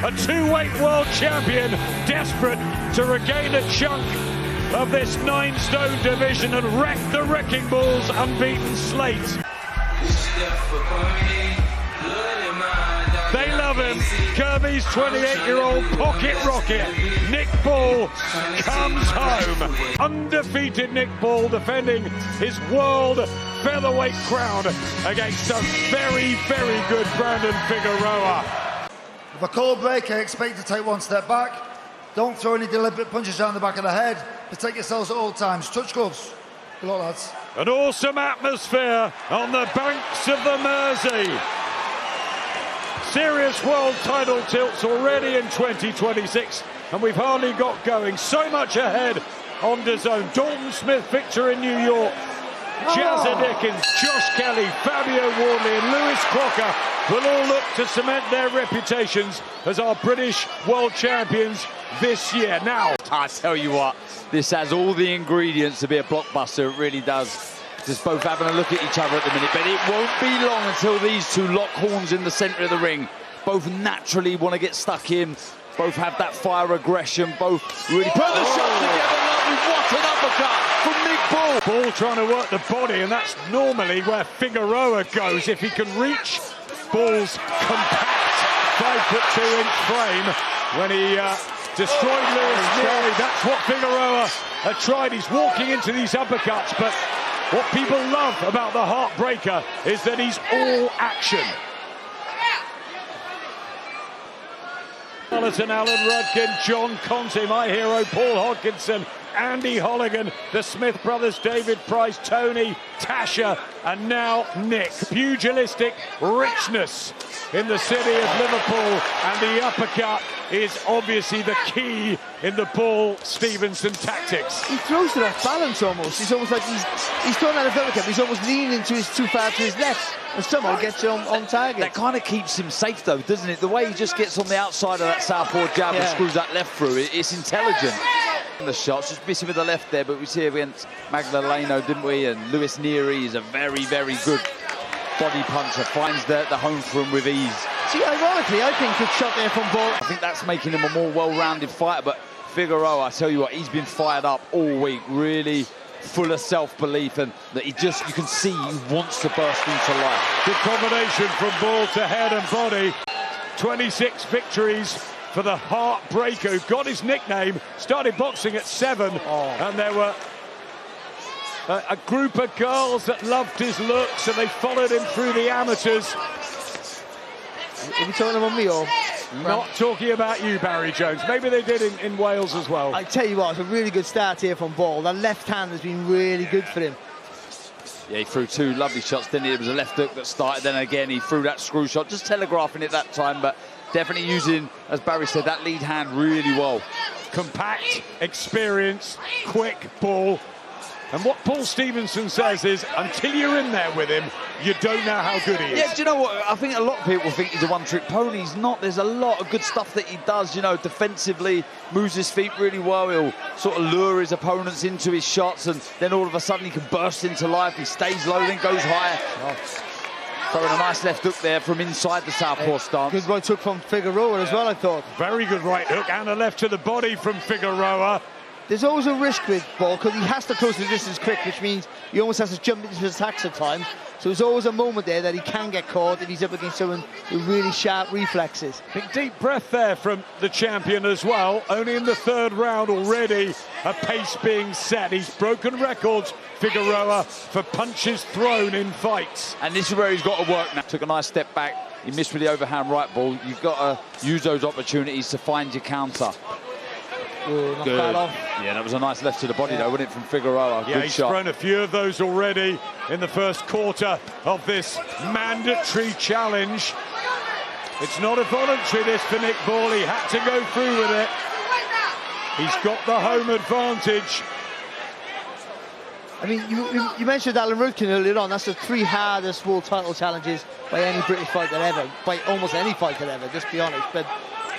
a two-weight world champion, desperate to regain a chunk of this 9-stone division and wreck the Wrecking Ball's unbeaten slate. They love him. Kirby's 28-year-old pocket rocket, Nick Ball, comes home. Undefeated Nick Ball defending his world featherweight crown against a very, very good Brandon Figueroa. With a cold break, I expect to take one step back. Don't throw any deliberate punches down the back of the head. Protect yourselves at all times. Touch gloves. Good luck, lads. An awesome atmosphere on the banks of the Mersey. Serious world title tilts already in 2026, and we've hardly got going. So much ahead on DAZN. Dalton Smith Victor in New York. Jazza Dickens, Josh Kelly, Fabio Wardley and Lewis Crocker will all look to cement their reputations as our British world champions this year. Now, I tell you what, this has all the ingredients to be a blockbuster. It really does. Just both having a look at each other at the minute, but it won't be long until these two lock horns in the centre of the ring. Both naturally want to get stuck in. Both have that fire aggression. Both really put the shot together. What an uppercut from Nick Ball. Ball trying to work the body, and that's normally where Figueroa goes. If he can reach Ball's compact 5'2" frame when he destroyed Lewis Neary, that's what Figueroa had tried. He's walking into these uppercuts, but what people love about the Heartbreaker is that he's all action. Alan Rudkin, John Conte, my hero, Paul Hodkinson, Andy Holligan, the Smith brothers, David Price, Tony, Tasha, and now Nick. Pugilistic richness in the city of Liverpool, and the uppercut is obviously the key in the Ball-Stevenson tactics. He throws it off balance almost. It's almost like he's throwing out a uppercut. He's almost leaning too far to his left, and somehow gets him on target. That kind of keeps him safe though, doesn't it? The way he just gets on the outside of that southpaw jab and screws that left through, it's intelligent. The shots, just missing with the left there, but we see against Magdaleno, didn't we? And Lewis Neary is a very, very good body puncher, finds the home for him with ease. See, ironically, I think good shot there from Ball. I think that's making him a more well-rounded fighter, but Figueroa, I tell you what, he's been fired up all week, really full of self-belief, and that you can see he wants to burst into life. Good combination from Ball to head and body. 26 victories for the Heartbreaker, who got his nickname, started boxing at 7, and there were a group of girls that loved his looks, and they followed him through the amateurs. Are we talking about me or? Not talking about you, Barry Jones. Maybe they did in Wales as well. I tell you what, it's a really good start here from Ball. That left hand has been really good for him. Yeah, he threw two lovely shots, didn't he? It was a left hook that started, then again he threw that screw shot, just telegraphing it that time, but definitely using, as Barry said, that lead hand really well. Compact, experienced, quick Ball. And what Paul Stevenson says is, until you're in there with him, you don't know how good he is. Yeah, do you know what? I think a lot of people think he's a one-trick pony. He's not. There's a lot of good stuff that he does, you know, defensively, moves his feet really well. He'll sort of lure his opponents into his shots, and then all of a sudden he can burst into life. He stays low, then goes higher. Throwing a nice left hook there from inside the southpaw stance. Good right hook from Figueroa as well, I thought. Very good right hook, and a left to the body from Figueroa. There's always a risk with Ball because he has to close the distance quick, which means he almost has to jump into his attacks at times. So there's always a moment there that he can get caught if he's up against someone with really sharp reflexes. Big deep breath there from the champion as well. Only in the 3rd round already, a pace being set. He's broken records, Figueroa, for punches thrown in fights. And this is where he's got to work now. Took a nice step back. He missed with the overhand right ball. You've got to use those opportunities to find your counter. Knock that off. Yeah, that was a nice left to the body though, wasn't it, from Figueroa? Yeah, good he's shot. thrown a few of those already in the first quarter of this mandatory challenge. It's not a voluntary this for Nick Ball. He had to go through with it. He's got the home advantage. I mean, you mentioned Alan Rudkin earlier on. That's the 3 hardest world title challenges by any British fighter ever, by almost any fighter ever, just be honest. But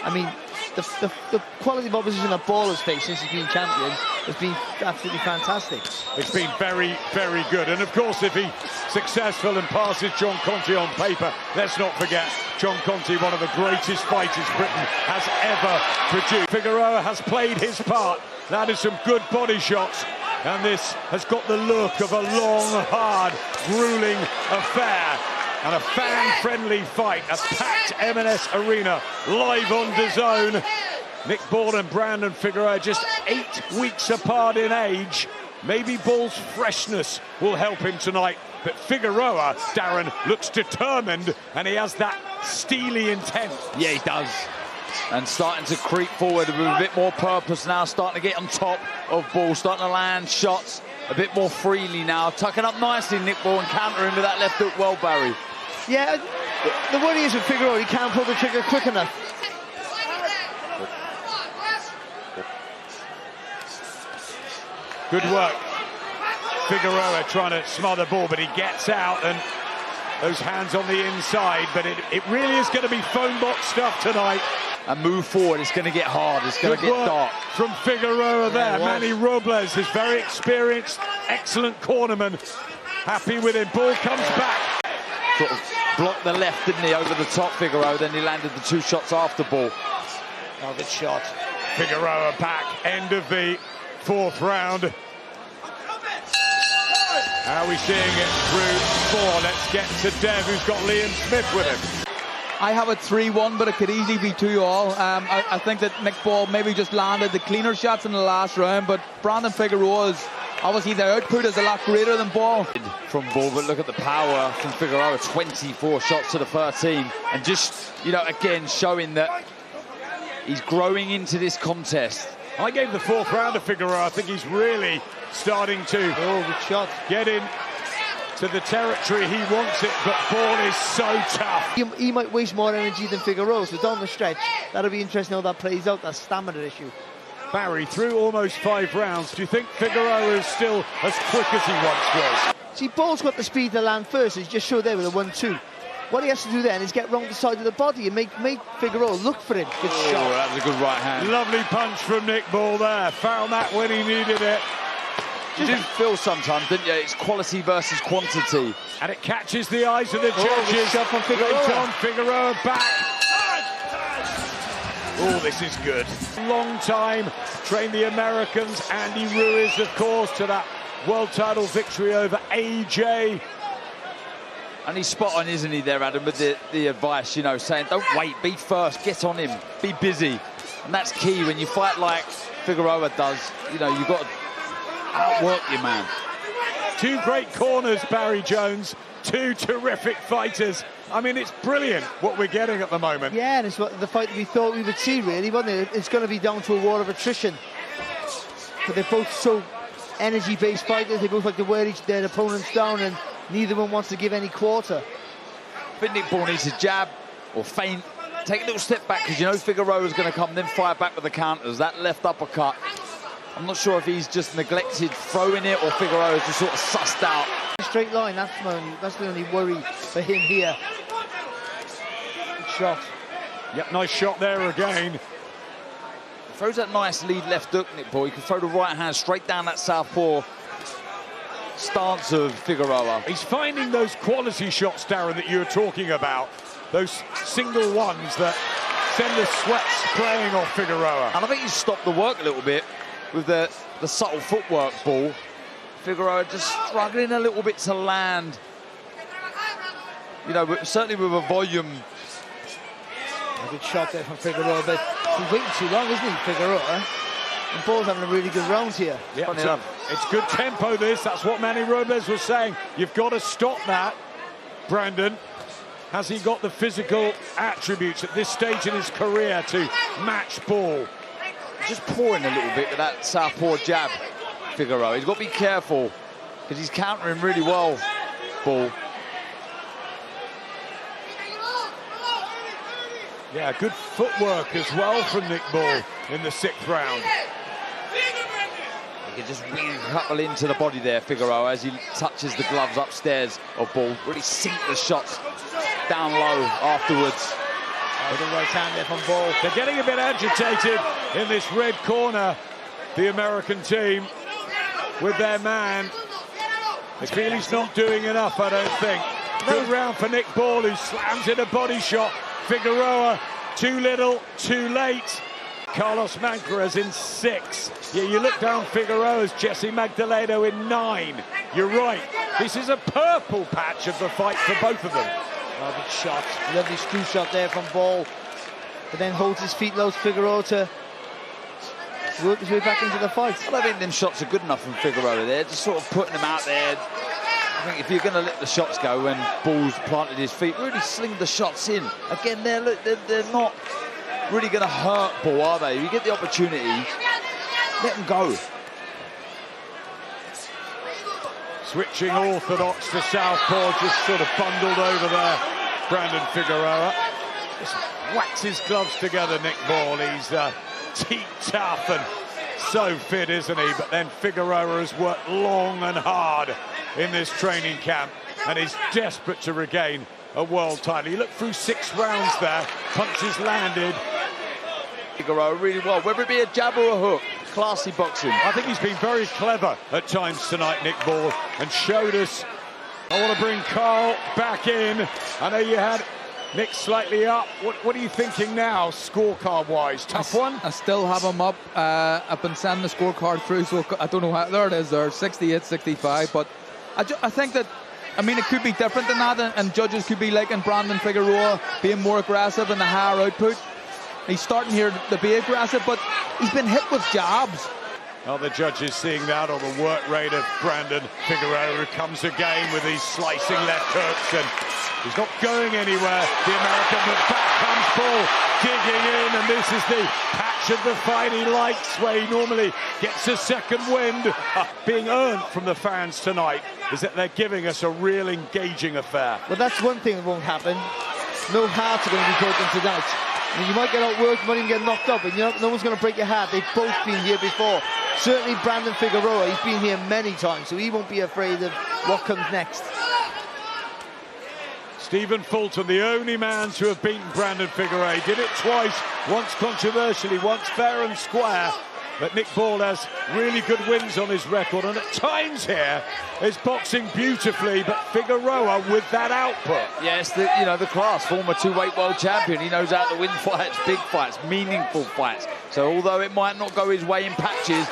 I mean, the quality of opposition that Ball has faced since he's been champion has been absolutely fantastic. It's been very, very good. And of course, if he's successful and passes John Conte on paper, let's not forget John Conte, one of the greatest fighters Britain has ever produced. Figueroa has played his part. That is some good body shots. And this has got the look of a long, hard, grueling affair. And a fan-friendly fight, a packed M&S Arena, live on DAZN. Nick Ball and Brandon Figueroa just 8 weeks apart in age. Maybe Ball's freshness will help him tonight. But Figueroa, Darren, looks determined, and he has that steely intent. Yeah, he does. And starting to creep forward with a bit more purpose now, starting to get on top of Ball, starting to land shots a bit more freely now. Tucking up nicely, Nick Ball, and countering with that left hook well, Barry. Yeah, the worry is with Figueroa, he can't pull the trigger quick enough. Good work. Figueroa trying to smother Ball, but he gets out, and those hands on the inside. But it really is going to be phone box stuff tonight. And move forward, it's going to get hard, it's going to get dark. From Figueroa there. Manny Robles is very experienced, excellent cornerman. Happy with him. Ball comes back. Sort of blocked the left, didn't he, over the top, Figueroa, then he landed the 2 shots after Ball. Oh, good shot. Figueroa back, end of the 4th round. How are we seeing it through 4? Let's get to Dev, who's got Liam Smith with him. I have it 3-1, but it could easily be 2-all. I think that Nick Ball maybe just landed the cleaner shots in the last round, but Brandon Figueroa's, obviously their output is a lot greater than Ball. From Ball, but look at the power from Figueroa, 24 shots to the 13. And just, you know, again, showing that he's growing into this contest. I gave the 4th round to Figueroa. I think he's really starting to good shot. Get in to the territory he wants it, but Ball is so tough. He might waste more energy than Figueroa, so down the stretch, that'll be interesting how that plays out, that stamina issue. Barry, through almost 5 rounds, do you think Figueroa is still as quick as he once was? See, Ball's got the speed to land first, as he just showed there with a 1-2. What he has to do then is get round the side of the body and make Figueroa look for him. Good shot. That was a good right hand. Lovely punch from Nick Ball there. Found that when he needed it. You do feel sometimes, didn't you? It's quality versus quantity. And it catches the eyes of the judges. Good shot from Figueroa. Figueroa back. Oh, this is good. Long time. Trained the Americans. Andy Ruiz, of course, to that world title victory over AJ. And he's spot on, isn't he, there, Adam, with the advice, you know, saying, don't wait, be first, get on him, be busy. And that's key when you fight like Figueroa does. You know, you've got to outwork your man. 2 great corners, Barry Jones. 2 terrific fighters. I mean, it's brilliant what we're getting at the moment. Yeah, and it's what the fight we thought we would see, really, wasn't it? It's going to be down to a war of attrition. But they're both so energy-based fighters. They both like to wear their opponents down, and neither one wants to give any quarter. I think Nick Ball needs to jab or feint, take a little step back, because you know Figueroa's going to come, then fire back with the counters. That left uppercut, I'm not sure if he's just neglected throwing it or Figueroa's just sort of sussed out. Straight line, that's the only worry for him here. Good shot. Yep, nice shot there again. Throws that nice lead left hook, Nick Ball. He can throw the right hand straight down that southpaw stance of Figueroa. He's finding those quality shots, Darren, that you were talking about. Those single ones that send the sweat spraying off Figueroa. And I think he's stopped the work a little bit with the subtle footwork, Ball. Figueroa just struggling a little bit to land. You know, but certainly with a volume. A good shot there from Figueroa, but he's waiting too long, isn't he, Figueroa? And Ball's having a really good round here. Yeah, it's good tempo, this. That's what Manny Robles was saying. You've got to stop that, Brandon. Has he got the physical attributes at this stage in his career to match Ball? Just pouring a little bit with that southpaw jab, Figueroa. He's got to be careful because he's countering really well, Ball. Yeah, good footwork as well from Nick Ball in the 6th round. He can just really couple into the body there, Figueroa, as he touches the gloves upstairs of Ball. Really sink the shots down low afterwards. Little right hand there from Ball. They're getting a bit agitated in this red corner, the American team, with their man. They feel he's not doing enough, I don't think. Good round for Nick Ball, who slams in a body shot. Figueroa, too little, too late. Carlos Manquez in 6. Yeah, you look down Figueroa's Jesse Magdaleno in 9. You're right. This is a purple patch of the fight for both of them. Oh, good shot. Lovely screw shot there from Ball. But then holds his feet, allows Figueroa to work his way back into the fight. I don't think them shots are good enough from Figueroa there. Just sort of putting them out there. I think if you're going to let the shots go when Ball's planted his feet, really sling the shots in. Again, they're not really going to hurt Ball, are they? You get the opportunity, let them go. Switching orthodox to southpaw, just sort of bundled over there, Brandon Figueroa. Just whacks his gloves together, Nick Ball. He's teeth tough and so fit, isn't he? But then Figueroa has worked long and hard in this training camp and is desperate to regain a world title. He looked through 6 rounds there, punches landed. Figueroa really well, whether it be a jab or a hook. Classy boxing. I think he's been very clever at times tonight, Nick Ball, and showed us. I want to bring Carl back in. I know you had Nick slightly up. What are you thinking now, scorecard-wise? Tough one? I still have him up. I've been sending the scorecard through, so I don't know how. There it is there, 68, 65. But I think that, I mean, it could be different than that, and judges could be liking Brandon Figueroa being more aggressive and the higher output. He's starting here to be aggressive, but he's been hit with jabs. Well, the judges seeing that on the work rate of Brandon Figueroa, who comes again with these slicing left hooks, and he's not going anywhere, the American, but back comes Ball, digging in, and this is the patch of the fight he likes, where he normally gets a second wind. Being earned from the fans tonight is that they're giving us a real engaging affair. Well, that's one thing that won't happen. No hearts are going to be broken tonight. I mean, you might get outworked, you might even get knocked up, but no one's going to break your heart. They've both been here before. Certainly Brandon Figueroa, he's been here many times, so he won't be afraid of what comes next. Stephen Fulton, the only man to have beaten Brandon Figueroa. He did it twice, once controversially, once fair and square. But Nick Ball has really good wins on his record, and at times here is boxing beautifully, but Figueroa with that output. Yes, the class, former 2-weight world champion. He knows how to win fights, big fights, meaningful fights. So although it might not go his way in patches,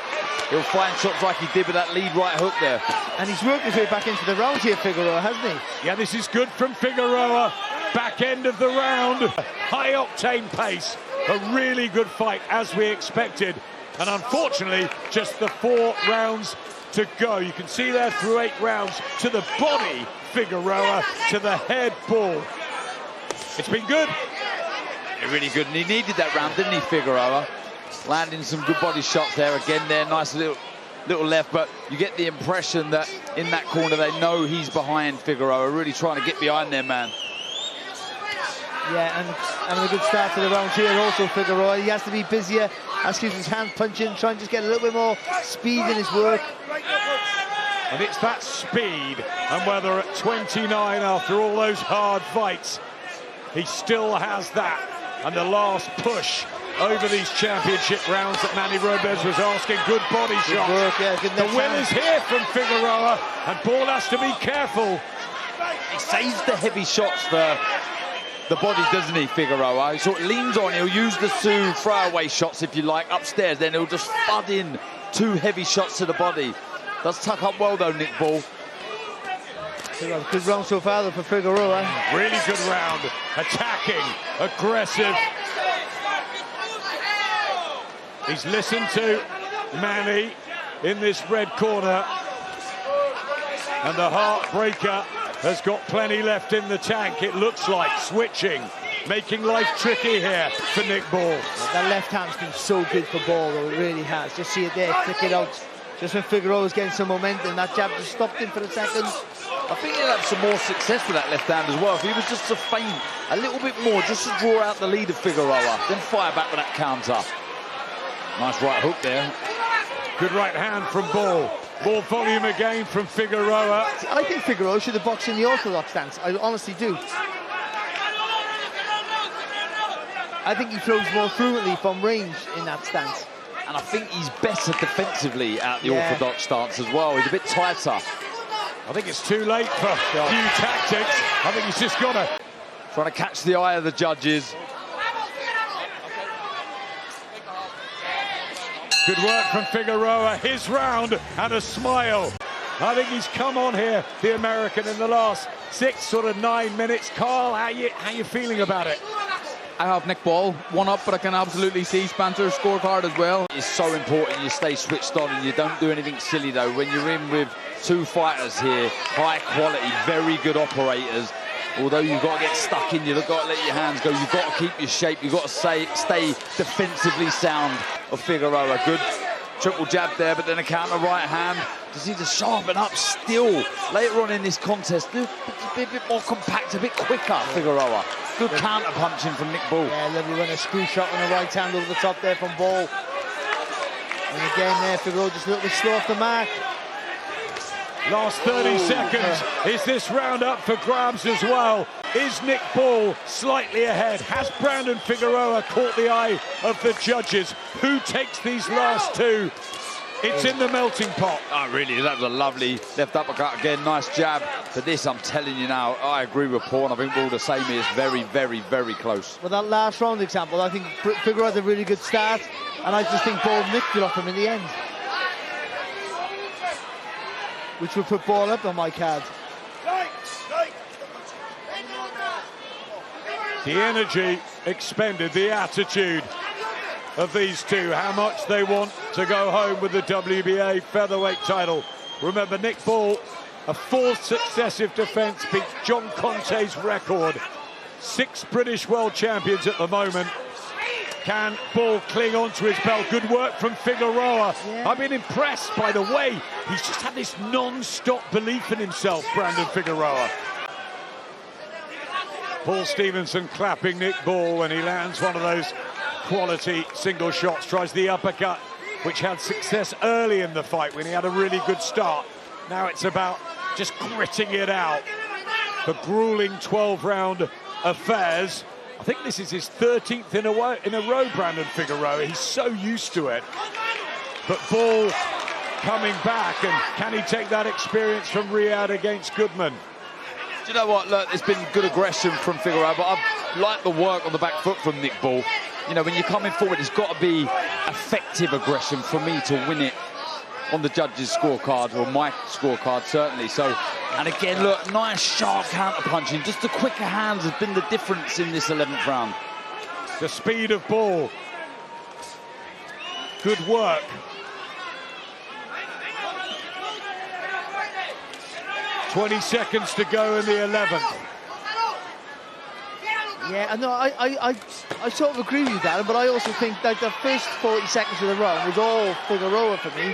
he'll find shots like he did with that lead right hook there. And he's worked his way back into the round here, Figueroa, hasn't he? Yeah, this is good from Figueroa. Back end of the round, high octane pace, a really good fight as we expected. And unfortunately, just the 4 rounds to go. You can see there through 8 rounds, to the body, Figueroa, to the head, Ball. It's been good. Yeah, really good, and he needed that round, didn't he, Figueroa? Landing some good body shots there again there, nice little left, but you get the impression that in that corner they know he's behind Figueroa, really trying to get behind their man. Yeah, and having a good start to the round here also, Figueroa. He has to be busier, has to keep his hand punching, try and just get a little bit more speed in his work. And it's that speed, and whether at 29 after all those hard fights, he still has that. And the last push over these championship rounds that Manny Robles was asking, good body shot. The win is here from Figueroa, and Ball has to be careful. He saves the heavy shots for the body, doesn't he, Figueroa? He sort of leans on, he'll use the Sioux throwaway shots, if you like, upstairs, then he'll just thud in 2 heavy shots to the body. Does tuck up well, though, Nick Ball. Good round so far, though, for Figueroa. Really good round. Attacking, aggressive. He's listened to Manny in this red corner. And the heartbreaker has got plenty left in the tank, it looks like, switching, making life tricky here for Nick Ball. That left hand's been so good for Ball, though, it really has. Just see it there, flick it out. Just when Figueroa's getting some momentum, that jab just stopped him for a second. I think he'll have some more success with that left hand as well. If he was just to feint a little bit more, just to draw out the lead of Figueroa, then fire back with that counter. Nice right hook there. Good right hand from Ball. More volume again from Figueroa. I think Figueroa should have boxed in the orthodox stance. I honestly do. I think he throws more fluently from range in that stance. And I think he's better defensively at the orthodox stance as well. He's a bit tighter. I think it's too late for new tactics. I think he's just got to... Trying to catch the eye of the judges. Good work from Figueroa, his round, and a smile. I think he's come on here, the American, in the last 9 minutes. Carl, how you feeling about it? I have Nick Ball one up, but I can absolutely see Spencer's scorecard as well. It's so important you stay switched on and you don't do anything silly, though. When you're in with two fighters here, high quality, very good operators, although you've got to get stuck in, you've got to let your hands go, you've got to keep your shape, you've got to stay defensively sound of Figueroa. Good triple jab there, but then a counter right hand. Does he just sharpen up still later on in this contest? Be a bit more compact, a bit quicker, Figueroa. Good counter punching from Nick Ball. Yeah, lovely when a screw shot on the right hand over the top there from Ball. And again there, Figueroa just a little bit slow off the mark. Last 30 seconds. Is this round up for grabs as well? Is Nick Ball slightly ahead? Has Brandon Figueroa caught the eye of the judges? Who takes these last two? It's in the melting pot. Oh, really, that was a lovely left uppercut. Again, nice jab. But this, I'm telling you now, I agree with Paul, and I think we're all the same here. It's very, very, very close. Well, that last round example, I think Figueroa had a really good start, and I just think Ball nicked it off him in the end. Which would put Ball up on my card. The energy expended, the attitude of these two, how much they want to go home with the WBA featherweight title. Remember, Nick Ball, a fourth successive defence, beats John Conte's record. 6 British world champions at the moment. Can Ball cling on to his belt? Good work from Figueroa. I've been impressed by the way he's just had this non-stop belief in himself, Brandon Figueroa. Paul Stevenson clapping Nick Ball when he lands one of those quality single shots, tries the uppercut, which had success early in the fight when he had a really good start. Now it's about just gritting it out. The grueling 12-round affairs. I think this is his 13th in a row, Brandon Figueroa. He's so used to it. But Ball coming back, and can he take that experience from Riyadh against Goodman? Do you know what? Look, there's been good aggression from Figueroa, but I've liked the work on the back foot from Nick Ball. You know, when you're coming forward, it's got to be effective aggression for me to win it on the judges' scorecard, or my scorecard, certainly. So, and again, look, nice sharp counter-punching. Just the quicker hands has been the difference in this 11th round. The speed of Ball. Good work. "20 seconds to go in the 11th. Yeah, no, I sort of agree with you, Darren, but I also think that the first 40 seconds of the round was all Figueroa for me.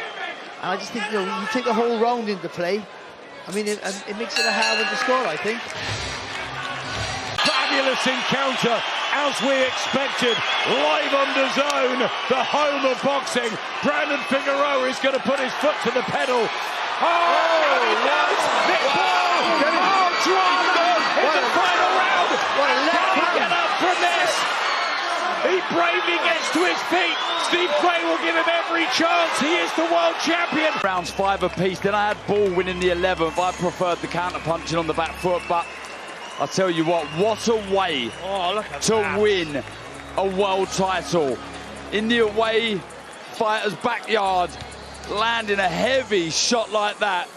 And I just think, you know, you take the whole round into play. I mean, it makes it a hard one to score, I think. Fabulous encounter, as we expected, live on DAZN, the home of boxing. Brandon Figueroa is going to put his foot to the pedal. Oh, he does! Nick Ball! Oh, drama in the final round! Can he get up from this? He bravely gets to his feet. Steve Gray will give him every chance. He is the world champion. Rounds 5 apiece. Then I had Ball winning the 11th. I preferred the counter punching on the back foot, but I'll tell you what a way to win a world title. In the away fighter's backyard, landing a heavy shot like that.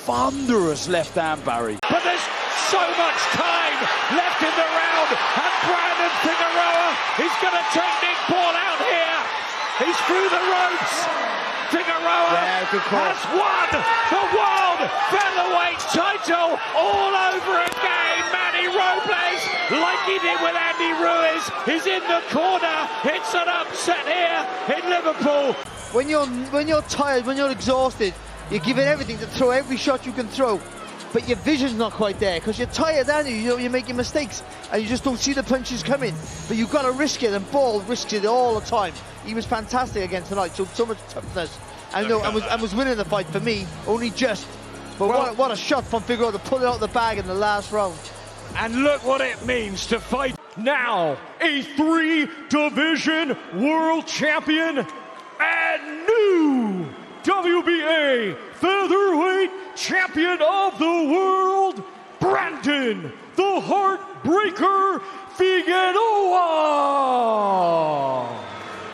Thunderous left hand, Barry. But there's so much time left in the round, and Brandon Figueroa is going to take Nick Ball out here. He's through the ropes. Figueroa has won the world featherweight title all over again. Manny Robles, like he did with Andy Ruiz, is in the corner. It's an upset here in Liverpool. When you're tired, when you're exhausted, you're giving everything to throw every shot you can throw, but your vision's not quite there because you're tired, aren't you? You know, you're making mistakes and you just don't see the punches coming. But you've got to risk it, and Ball risks it all the time. He was fantastic again tonight, so much toughness. I know, and was winning the fight for me, only just. But well, what a shot from Figueroa to pull it out of the bag in the last round. And look what it means to fight now a 3-division world champion and new WBA featherweight champion of the world, Brandon the Heartbreaker Figueroa.